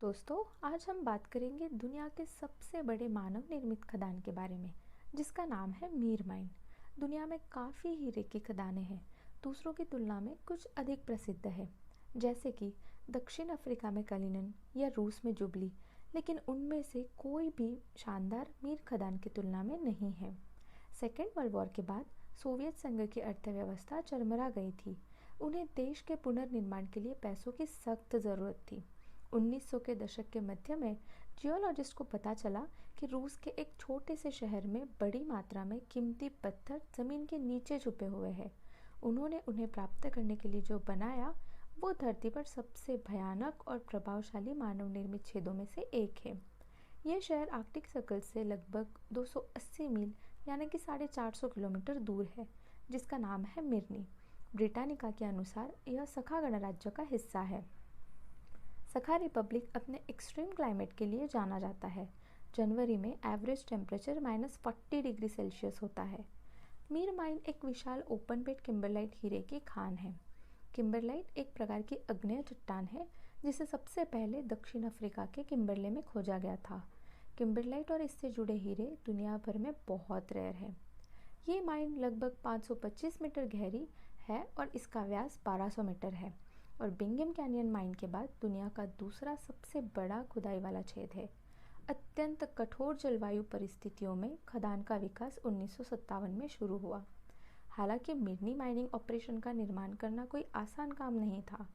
दोस्तों, आज हम बात करेंगे दुनिया के सबसे बड़े मानव निर्मित खदान के बारे में, जिसका नाम है मीर माइन। दुनिया में काफ़ी हीरे की खदानें हैं, दूसरों की तुलना में कुछ अधिक प्रसिद्ध है, जैसे कि दक्षिण अफ्रीका में कलिनन या रूस में जुबली। लेकिन उनमें से कोई भी शानदार मीर खदान की तुलना में नहीं है। सेकेंड वर्ल्ड वॉर के बाद सोवियत संघ की अर्थव्यवस्था चरमरा गई थी। उन्हें देश के पुनर्निर्माण के लिए पैसों की सख्त ज़रूरत थी। 1900 के दशक के मध्य में जियोलॉजिस्ट को पता चला कि रूस के एक छोटे से शहर में बड़ी मात्रा में कीमती पत्थर जमीन के नीचे छुपे हुए हैं। उन्होंने उन्हें प्राप्त करने के लिए जो बनाया वो धरती पर सबसे भयानक और प्रभावशाली मानव निर्मित छेदों में से एक है। यह शहर आर्कटिक सर्कल से लगभग 280 मील यानी कि 450 किलोमीटर दूर है, जिसका नाम है मिर्नी। ब्रिटानिका के अनुसार यह सखा गणराज्य का हिस्सा है। सखा रिपब्लिक अपने एक्सट्रीम क्लाइमेट के लिए जाना जाता है। जनवरी में एवरेज टेम्परेचर -40 डिग्री सेल्सियस होता है। मीर माइन एक विशाल ओपन पेट किम्बरलाइट हीरे की खान है। किम्बरलाइट एक प्रकार की अग्नेय चट्टान है, जिसे सबसे पहले दक्षिण अफ्रीका के किम्बरले में खोजा गया था। किम्बरलाइट और इससे जुड़े हीरे दुनिया भर में बहुत रेयर है। ये माइन लगभग 525 मीटर गहरी है और इसका व्यास 1200 मीटर है और बिंगम कैनियन माइन के बाद दुनिया का दूसरा सबसे बड़ा खुदाई वाला छेद है। अत्यंत कठोर जलवायु परिस्थितियों में खदान का विकास 1957 में शुरू हुआ। हालांकि मिर्नी माइनिंग ऑपरेशन का निर्माण करना कोई आसान काम नहीं था।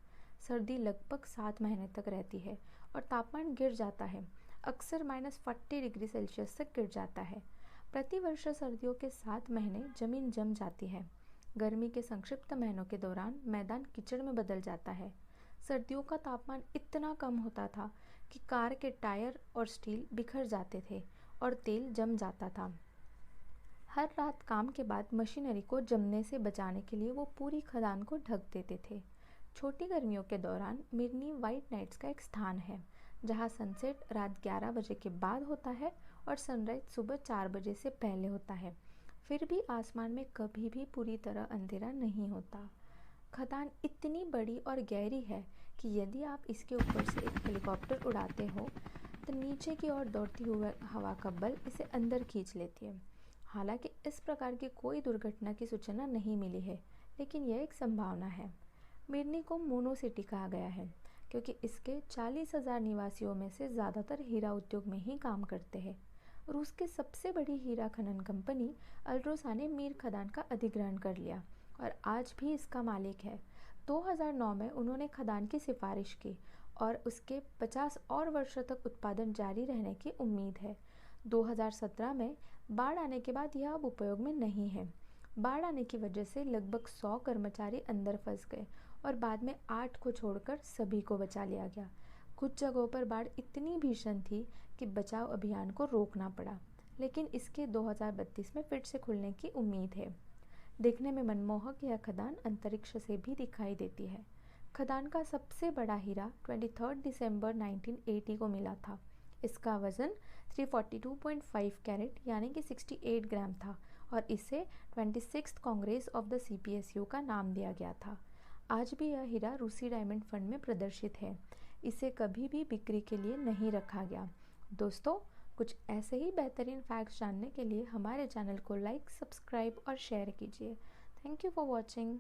सर्दी लगभग 7 महीने तक रहती है और तापमान गिर जाता है, अक्सर -40 डिग्री सेल्सियस तक गिर जाता है। प्रतिवर्ष सर्दियों के 7 महीने जमीन जम जाती है। गर्मी के संक्षिप्त महीनों के दौरान मैदान कीचड़ में बदल जाता है। सर्दियों का तापमान इतना कम होता था कि कार के टायर और स्टील बिखर जाते थे और तेल जम जाता था। हर रात काम के बाद मशीनरी को जमने से बचाने के लिए वो पूरी खदान को ढक देते थे। छोटी गर्मियों के दौरान मिर्नी वाइट नाइट्स का एक स्थान है, जहाँ सनसेट रात 11 बजे के बाद होता है और सनराइज सुबह 4 बजे से पहले होता है। फिर भी आसमान में कभी भी पूरी तरह अंधेरा नहीं होता। खदान इतनी बड़ी और गहरी है कि यदि आप इसके ऊपर से एक हेलीकॉप्टर उड़ाते हो तो नीचे की ओर दौड़ती हुई हवा का बल इसे अंदर खींच लेती है। हालांकि इस प्रकार की कोई दुर्घटना की सूचना नहीं मिली है, लेकिन यह एक संभावना है। मिर्नी को मोनो सिटी कहा गया है क्योंकि इसके 40,000 निवासियों में से ज़्यादातर हीरा उद्योग में ही काम करते हैं। रूस की सबसे बड़ी हीरा खनन कंपनी अल्ट्रोसा ने मीर खदान का अधिग्रहण कर लिया और आज भी इसका मालिक है। 2009 में उन्होंने खदान की सिफारिश की और उसके 50 और वर्षों तक उत्पादन जारी रहने की उम्मीद है। 2017 में बाढ़ आने के बाद यह अब उपयोग में नहीं है। बाढ़ आने की वजह से लगभग 100 कर्मचारी अंदर फंस गए और बाद में 8 को छोड़कर सभी को बचा लिया गया। कुछ जगहों पर बाढ़ इतनी भीषण थी कि बचाव अभियान को रोकना पड़ा, लेकिन इसके 2032 में फिर से खुलने की उम्मीद है। देखने में मनमोहक यह खदान अंतरिक्ष से भी दिखाई देती है। खदान का सबसे बड़ा हीरा 23 दिसंबर 1980 को मिला था। इसका वजन 342.5 कैरेट यानी कि 68 ग्राम था और इसे 26th Congress of the CPSU का नाम दिया गया था। आज भी यह हीरा रूसी डायमंड फंड में प्रदर्शित है। इसे कभी भी बिक्री के लिए नहीं रखा गया। दोस्तों, कुछ ऐसे ही बेहतरीन फैक्ट्स जानने के लिए हमारे चैनल को लाइक, सब्सक्राइब और शेयर कीजिए। Thank you for watching.